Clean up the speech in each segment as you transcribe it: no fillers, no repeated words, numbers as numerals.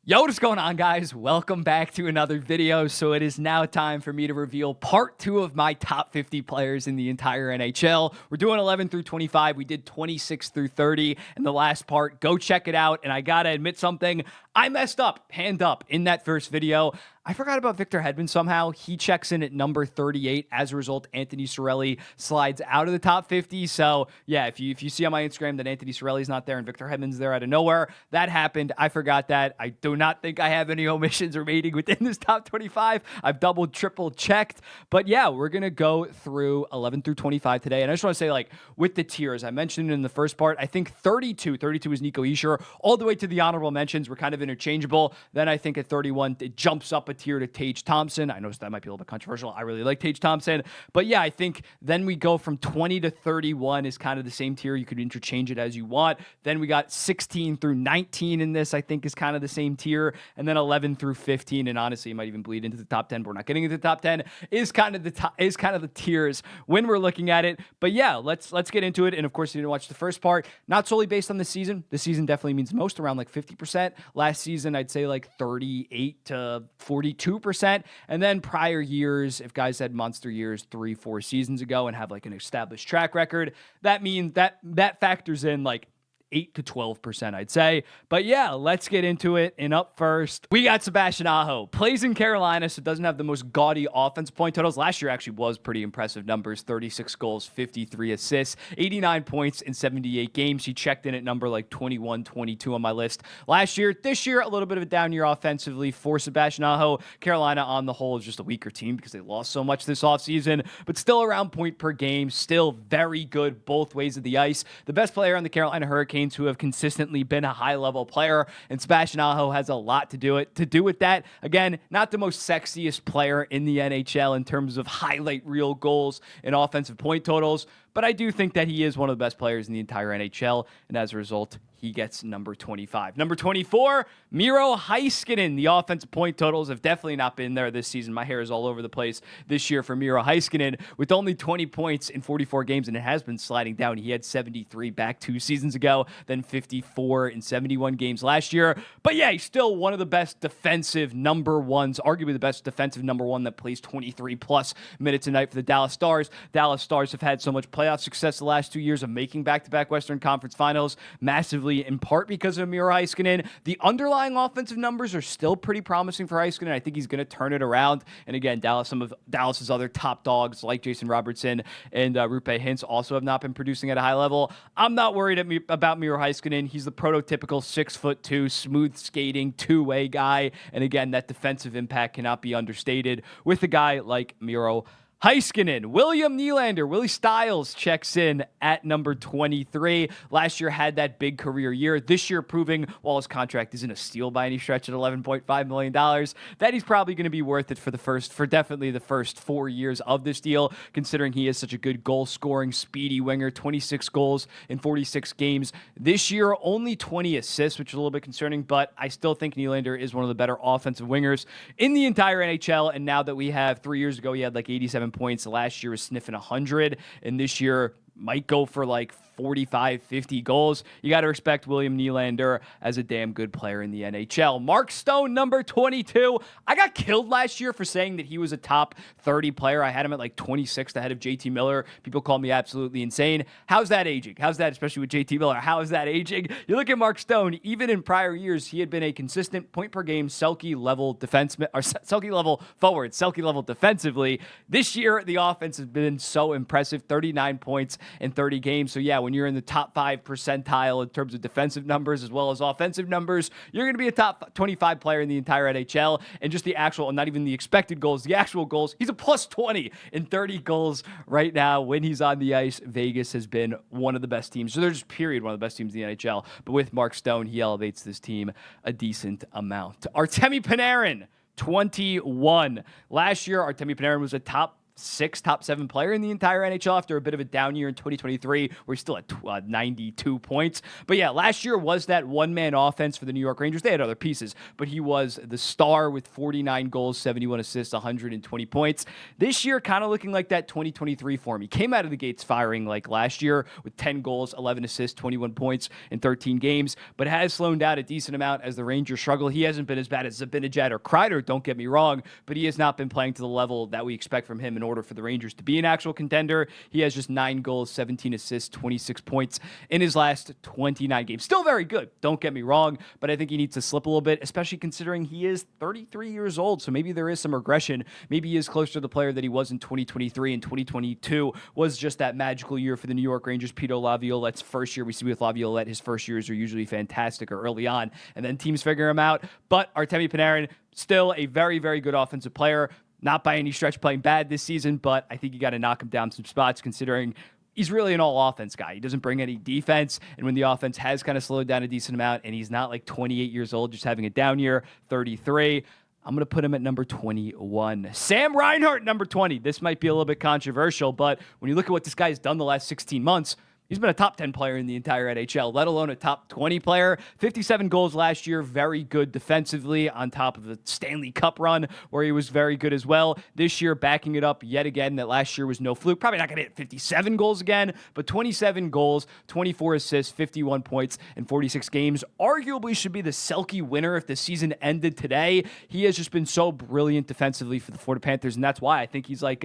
Yo, what's going on, guys? Welcome back to another video. So it is now time for me to reveal part 2 of my top 50 players in the entire NHL. We're doing 11 through 25. We did 26 through 30 in the last part. Go check it out. And I gotta admit something. I messed up, hand up, in that first video. I forgot about Victor Hedman somehow. He checks in at number 38. As a result, Anthony Cirelli slides out of the top 50. So, yeah, if you see on my Instagram that Anthony Cirelli's not there and Victor Hedman's there out of nowhere, that happened. I forgot that. I do not think I have any omissions remaining within this top 25. I've double, triple checked. But yeah, we're going to go through 11 through 25 today. And I just want to say, like, with the tiers, I mentioned in the first part, I think 32 is Nico Hischier. All the way to the honorable mentions were kind of interchangeable. Then I think at 31, it jumps up a tier to Tage Thompson. I know that might be a little bit controversial. I really like Tage Thompson. But yeah, I think then we go from 20 to 31 is kind of the same tier. You could interchange it as you want. Then we got 16 through 19 in this, I think, is kind of the same tier. And then 11 through 15, and honestly, it might even bleed into the top 10, but we're not getting into the top 10, is kind of the tiers when we're looking at it. But yeah, let's get into it. And of course, you didn't watch the first part, not solely based on the season. The season definitely means most, around like 50%. Last season, I'd say like 38 to 42%. And then prior years, if guys had monster years 3-4 seasons ago and have like an established track record, that means that factors in like 8 to 12%, I'd say. But yeah, let's get into it. And up first, we got Sebastian Aho. Plays in Carolina, so doesn't have the most gaudy offense point totals. Last year actually was pretty impressive numbers. 36 goals, 53 assists, 89 points in 78 games. He checked in at number like 21, 22 on my list last year. This year, a little bit of a down year offensively for Sebastian Aho. Carolina on the whole is just a weaker team because they lost so much this offseason, but still around point per game. Still very good both ways of the ice. The best player on the Carolina Hurricanes, who have consistently been a high-level player, and Sebastian Aho has a lot to do with that. Again, not the most sexiest player in the NHL in terms of highlight reel goals and offensive point totals, but I do think that he is one of the best players in the entire NHL, and as a result, he gets number 25. Number 24, Miro Heiskanen. The offensive point totals have definitely not been there this season. My hair is all over the place this year for Miro Heiskanen with only 20 points in 44 games, and it has been sliding down. He had 73 back 2 seasons ago, then 54 in 71 games last year. But yeah, he's still one of the best defensive number ones, arguably the best defensive number one that plays 23-plus minutes a night for the Dallas Stars. Dallas Stars have had so much playoff success the last 2 years of making back-to-back Western Conference Finals, massively in part because of Miro Heiskanen. The underlying offensive numbers are still pretty promising for Heiskanen. I think he's going to turn it around. And again, some of Dallas's other top dogs like Jason Robertson and Roope Hintz also have not been producing at a high level. I'm not worried about Miro Heiskanen. He's the prototypical 6'2", smooth skating, two-way guy. And again, that defensive impact cannot be understated with a guy like Miro Heiskanen. William Nylander, Willie Styles, checks in at number 23. Last year had that big career year. This year proving, while his contract isn't a steal by any stretch at $11.5 million, that he's probably going to be worth it for definitely the first 4 years of this deal, considering he is such a good goal-scoring, speedy winger. 26 goals in 46 games. This year, only 20 assists, which is a little bit concerning, but I still think Nylander is one of the better offensive wingers in the entire NHL, and now that we have 3 years ago, he had like 87 points. Last year was sniffing 100, and this year might go for like 45, 50 goals. You got to respect William Nylander as a damn good player in the NHL. Mark Stone, number 22. I got killed last year for saying that he was a top 30 player. I had him at like 26th ahead of JT Miller. People call me absolutely insane. How's that aging? How's that, especially with JT Miller? How is that aging? You look at Mark Stone, even in prior years, he had been a consistent point per game Selke level defenseman, or Selke level forward, Selke level defensively. This year, the offense has been so impressive, 39 points in 30 games. So yeah, when you're in the top 5 percentile in terms of defensive numbers as well as offensive numbers, you're going to be a top 25 player in the entire NHL. And just the actual, not even the expected goals, the actual goals, he's a plus 20 in 30 goals right now when he's on the ice. Vegas has been one of the best teams. So they're just period one of the best teams in the NHL. But with Mark Stone, he elevates this team a decent amount. Artemi Panarin, 21. Last year, Artemi Panarin was a top 6, top 7 player in the entire NHL after a bit of a down year in 2023 where he's still at 92 points. But yeah, last year was that one-man offense for the New York Rangers. They had other pieces, but he was the star with 49 goals, 71 assists, 120 points. This year, kind of looking like that 2023 form. He came out of the gates firing like last year with 10 goals, 11 assists, 21 points in 13 games, but has slowed down a decent amount as the Rangers struggle. He hasn't been as bad as Zibanejad or Kreider, don't get me wrong, but he has not been playing to the level that we expect from him in order for the Rangers to be an actual contender. He has just 9 goals, 17 assists, 26 points in his last 29 games. Still very good, don't get me wrong, but I think he needs to slip a little bit, especially considering he is 33 years old, so maybe there is some regression. Maybe he is closer to the player that he was in 2023, and 2022 was just that magical year for the New York Rangers. Peter Laviolette's first year, we see with Laviolette, his first years are usually fantastic or early on, and then teams figure him out. But Artemi Panarin, still a very, very good offensive player. Not by any stretch playing bad this season, but I think you got to knock him down some spots considering he's really an all-offense guy. He doesn't bring any defense, and when the offense has kind of slowed down a decent amount, and he's not like 28 years old, just having a down year, 33, I'm going to put him at number 21. Sam Reinhart, number 20. This might be a little bit controversial, but when you look at what this guy has done the last 16 months, he's been a top 10 player in the entire NHL, let alone a top 20 player. 57 goals last year, very good defensively on top of the Stanley Cup run where he was very good as well. This year, backing it up yet again, that last year was no fluke. Probably not going to hit 57 goals again, but 27 goals, 24 assists, 51 points in 46 games. Arguably should be the Selke winner if the season ended today. He has just been so brilliant defensively for the Florida Panthers, and that's why I think he's like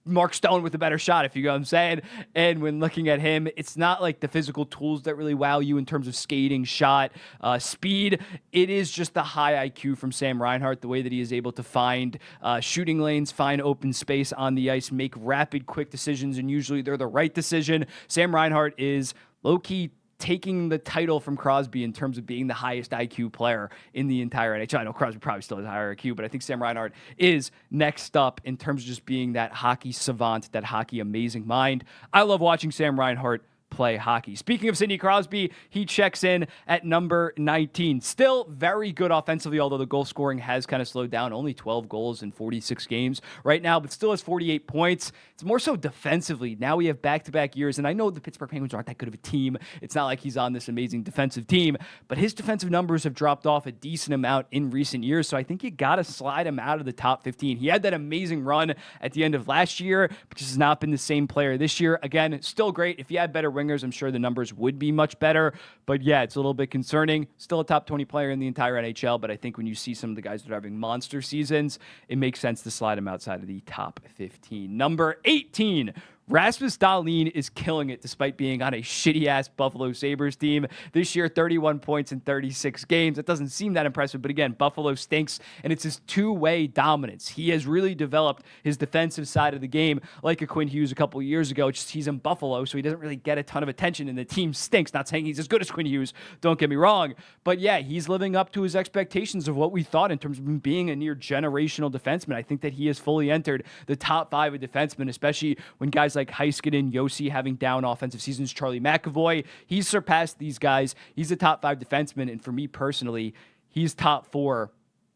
Mark Stone with a better shot, if you know what I'm saying. And when looking at him, it's not like the physical tools that really wow you in terms of skating, shot, speed. It is just the high IQ from Sam Reinhart, the way that he is able to find shooting lanes, find open space on the ice, make rapid, quick decisions, and usually they're the right decision. Sam Reinhart is low-key taking the title from Crosby in terms of being the highest IQ player in the entire NHL. I know Crosby probably still has higher IQ, but I think Sam Reinhart is next up in terms of just being that hockey savant, that hockey amazing mind. I love watching Sam Reinhart play hockey. Speaking of Sidney Crosby, he checks in at number 19. Still very good offensively, although the goal scoring has kind of slowed down. Only 12 goals in 46 games right now, but still has 48 points. It's more so defensively. Now we have back-to-back years, and I know the Pittsburgh Penguins aren't that good of a team. It's not like he's on this amazing defensive team, but his defensive numbers have dropped off a decent amount in recent years, so I think you got to slide him out of the top 15. He had that amazing run at the end of last year, but just has not been the same player this year. Again, still great. If he had better wingers, I'm sure the numbers would be much better. But yeah, it's a little bit concerning. Still a top 20 player in the entire NHL, but I think when you see some of the guys that are having monster seasons, it makes sense to slide him outside of the top 15. Number 18, Rasmus Dahlin is killing it despite being on a shitty-ass Buffalo Sabres team. This year, 31 points in 36 games. It doesn't seem that impressive, but again, Buffalo stinks, and it's his two-way dominance. He has really developed his defensive side of the game like a Quinn Hughes a couple of years ago. Just he's in Buffalo, so he doesn't really get a ton of attention, and the team stinks. Not saying he's as good as Quinn Hughes, don't get me wrong, but yeah, he's living up to his expectations of what we thought in terms of him being a near generational defenseman. I think that he has fully entered the top 5 of defensemen, especially when guys like Heiskanen, Yossi having down offensive seasons, Charlie McAvoy. He's surpassed these guys. He's a top 5 defenseman, and for me personally, he's top 4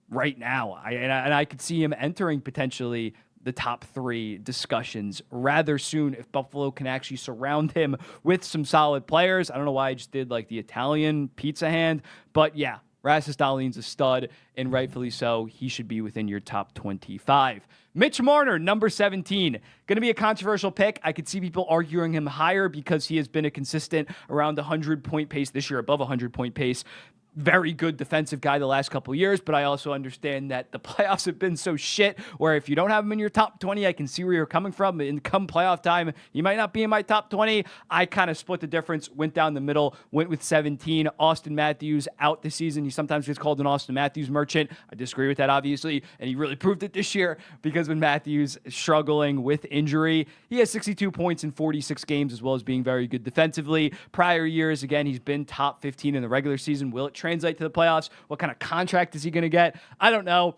right now. I could see him entering potentially the top 3 discussions rather soon if Buffalo can actually surround him with some solid players. I don't know why I just did like the Italian pizza hand, but yeah, Rasmus Dahlin's a stud, and rightfully so. He should be within your top 25. Mitch Marner, number 17. Going to be a controversial pick. I could see people arguing him higher because he has been a consistent around the 100-point pace this year, above 100-point pace. Very good defensive guy the last couple of years, but I also understand that the playoffs have been so shit where if you don't have him in your top 20, I can see where you're coming from. And come playoff time, you might not be in my top 20. I kind of split the difference, went down the middle, went with 17. Austin Matthews out this season. He sometimes gets called an Austin Matthews merchant. I disagree with that, obviously, and he really proved it this year because when Matthews is struggling with injury, he has 62 points in 46 games as well as being very good defensively. Prior years, again, he's been top 15 in the regular season. Will it translate to the playoffs? What kind of contract is he going to get? I don't know,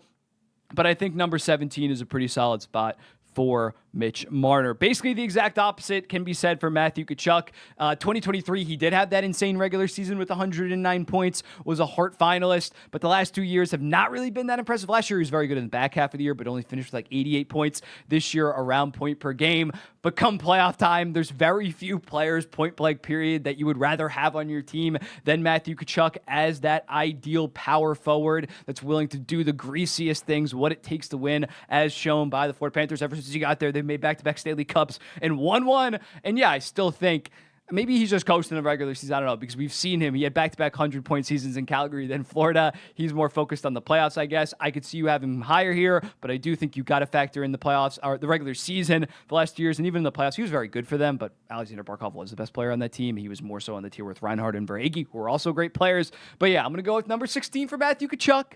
but I think number 17 is a pretty solid spot for Mitch Marner. Basically, the exact opposite can be said for Matthew Tkachuk. 2023, he did have that insane regular season with 109 points, was a Hart finalist, but the last 2 years have not really been that impressive. Last year, he was very good in the back half of the year, but only finished with like 88 points. This year, around point per game. But come playoff time, there's very few players, point blank period, that you would rather have on your team than Matthew Tkachuk as that ideal power forward that's willing to do the greasiest things, what it takes to win, as shown by the Florida Panthers. Ever since he got there, they've made back-to-back Stanley Cups and won one. And yeah, I still think maybe he's just coasting the regular season. I don't know, because we've seen him. He had back-to-back 100-point seasons in Calgary, then Florida. He's more focused on the playoffs, I guess. I could see you having him higher here, but I do think you got to factor in the playoffs, or the regular season, the last 2 years, and even in the playoffs. He was very good for them, but Alexander Barkov was the best player on that team. He was more so on the tier with Reinhart and Verhaeghe, who are also great players. But yeah, I'm going to go with number 16 for Matthew Tkachuk.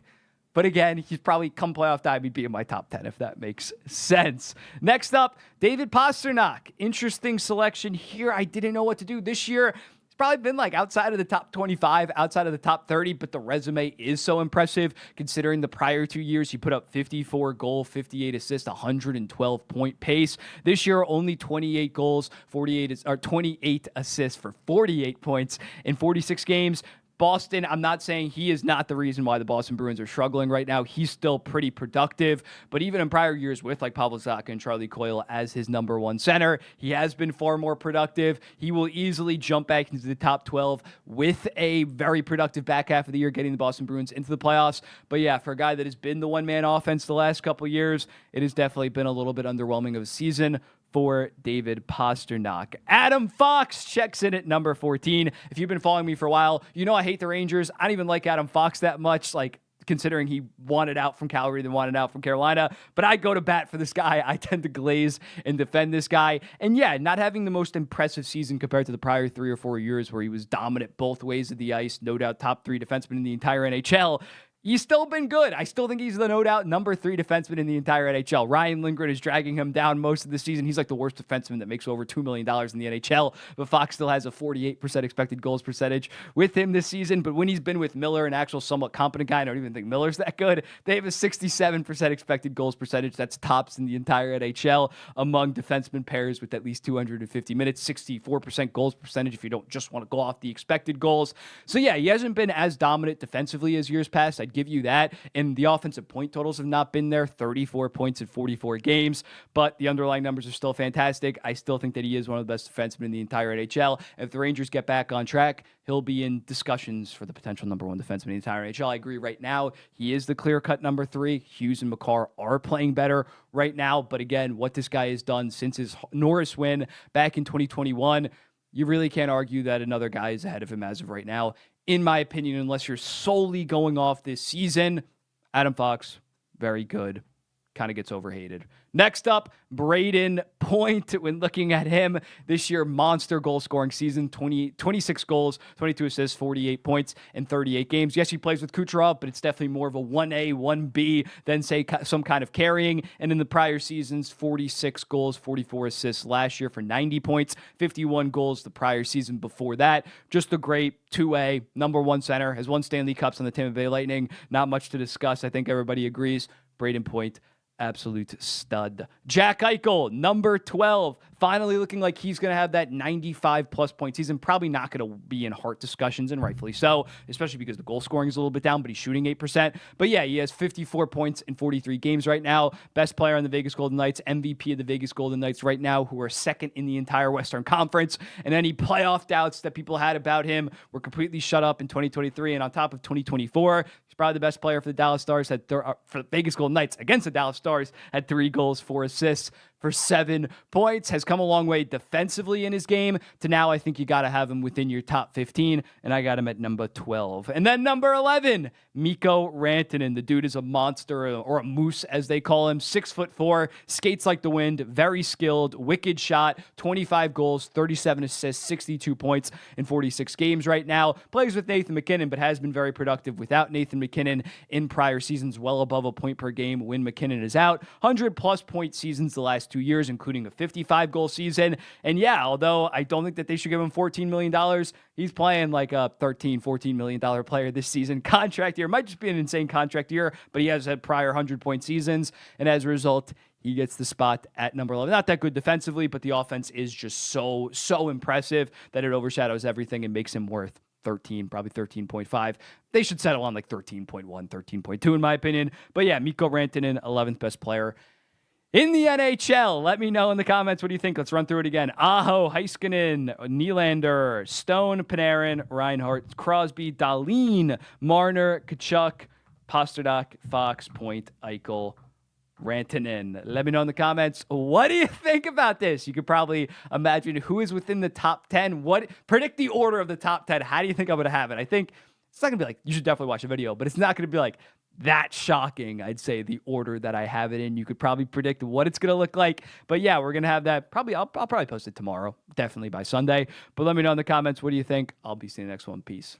But again, he's probably, come playoff time, he'd be in my top 10, if that makes sense. Next up, David Pastrnak. Interesting selection here. I didn't know what to do this year. It's probably been like outside of the top 25, outside of the top 30, but the resume is so impressive considering the prior 2 years. He put up 54 goal, 58 assists, 112 point pace. This year, only 28 goals, 28 assists for 48 points in 46 games. Boston, I'm not saying he is not the reason why the Boston Bruins are struggling right now. He's still pretty productive, but even in prior years with like Pavel Zacha and Charlie Coyle as his number one center, he has been far more productive. He will easily jump back into the top 12 with a very productive back half of the year, getting the Boston Bruins into the playoffs. But yeah, for a guy that has been the one-man offense the last couple of years, it has definitely been a little bit underwhelming of a season for David Pastrnak. Adam Fox checks in at number 14. If you've been following me for a while, you know I hate the Rangers. I don't even like Adam Fox that much, like considering he wanted out from Calgary, then wanted out from Carolina. But I go to bat for this guy. I tend to glaze and defend this guy. And yeah, not having the most impressive season compared to the prior 3 or 4 years where he was dominant both ways of the ice, no doubt top 3 defenseman in the entire NHL. He's still been good. I still think he's the no doubt number 3 defenseman in the entire NHL. Ryan Lindgren is dragging him down most of the season. He's like the worst defenseman that makes over $2 million in the NHL. But Fox still has a 48% expected goals percentage with him this season. But when he's been with Miller, an actual somewhat competent guy, I don't even think Miller's that good. They have a 67% expected goals percentage. That's tops in the entire NHL among defenseman pairs with at least 250 minutes. 64% goals percentage if you don't just want to go off the expected goals. So yeah, he hasn't been as dominant defensively as years past. I'd give you that. And the offensive point totals have not been there. 34 points in 44 games. But the underlying numbers are still fantastic. I still think that he is one of the best defensemen in the entire NHL. If the Rangers get back on track, he'll be in discussions for the potential number 1 defenseman in the entire NHL. I agree right now. He is the clear-cut number 3. Hughes and Makar are playing better right now. But again, what this guy has done since his Norris win back in 2021, you really can't argue that another guy is ahead of him as of right now. In my opinion, unless you're solely going off this season, Adam Fox, very good. Kind of gets overhated. Next up, Braden Point. When looking at him this year, monster goal scoring season, 26 goals, 22 assists, 48 points in 38 games. Yes, he plays with Kucherov, but it's definitely more of a 1A, 1B than, say, some kind of carrying. And in the prior seasons, 46 goals, 44 assists last year for 90 points, 51 goals the prior season before that. Just a great 2A, number 1 center, has won Stanley Cups on the Tampa Bay Lightning. Not much to discuss. I think everybody agrees. Braden Point, absolute stud. Jack Eichel, number 12, finally looking like he's going to have that 95-plus point season. Probably not going to be in Hart discussions, and rightfully so, especially because the goal scoring is a little bit down, but he's shooting 8%. But yeah, he has 54 points in 43 games right now. Best player on the Vegas Golden Knights, MVP of the Vegas Golden Knights right now, who are second in the entire Western Conference. And any playoff doubts that people had about him were completely shut up in 2023. And on top of 2024, he's probably the best player for the Dallas Stars, for the Vegas Golden Knights against the Dallas Stars, had 3 goals, 4 assists for 7 points, has come a long way defensively in his game to now I think you got to have him within your top 15, and I got him at number 12. And then number 11, Mikko Rantanen. The dude is a monster, or a moose as they call him, 6'4", skates like the wind, very skilled, wicked shot, 25 goals, 37 assists, 62 points in 46 games right now. Plays with Nathan MacKinnon, but has been very productive without Nathan MacKinnon in prior seasons, well above a point per game when MacKinnon is out. 100-plus point seasons the last 2 years, including a 55-goal season. And yeah, although I don't think that they should give him $14 million, he's playing like a $14 million player this season. Contract year might just be an insane contract year, but he has had prior 100-point seasons, and as a result, He gets the spot at number 11. Not that good defensively, but the offense is just so impressive that it overshadows everything and makes him worth 13, probably 13.5. They should settle on like 13.1, 13.2 in my opinion. But yeah, Mikko Rantanen, 11th best player in the NHL. Let me know in the comments what do you think. Let's run through it again. Aho, Heiskanen, Nylander, Stone, Panarin, Reinhart, Crosby, Dahlin, Marner, Kachuk, Pasternak, Fox, Point, Eichel, Rantanen. Let me know in the comments. What do you think about this? You could probably imagine who is within the top 10. Predict the order of the top 10. How do you think I'm going to have it? I think it's not going to be like, you should definitely watch a video, but it's not going to be like that shocking. I'd say the order that I have it in, you could probably predict what it's going to look like. But yeah, we're going to have that probably. I'll probably post it tomorrow, definitely by Sunday. But let me know in the comments. What do you think? I'll be seeing the next one. Peace.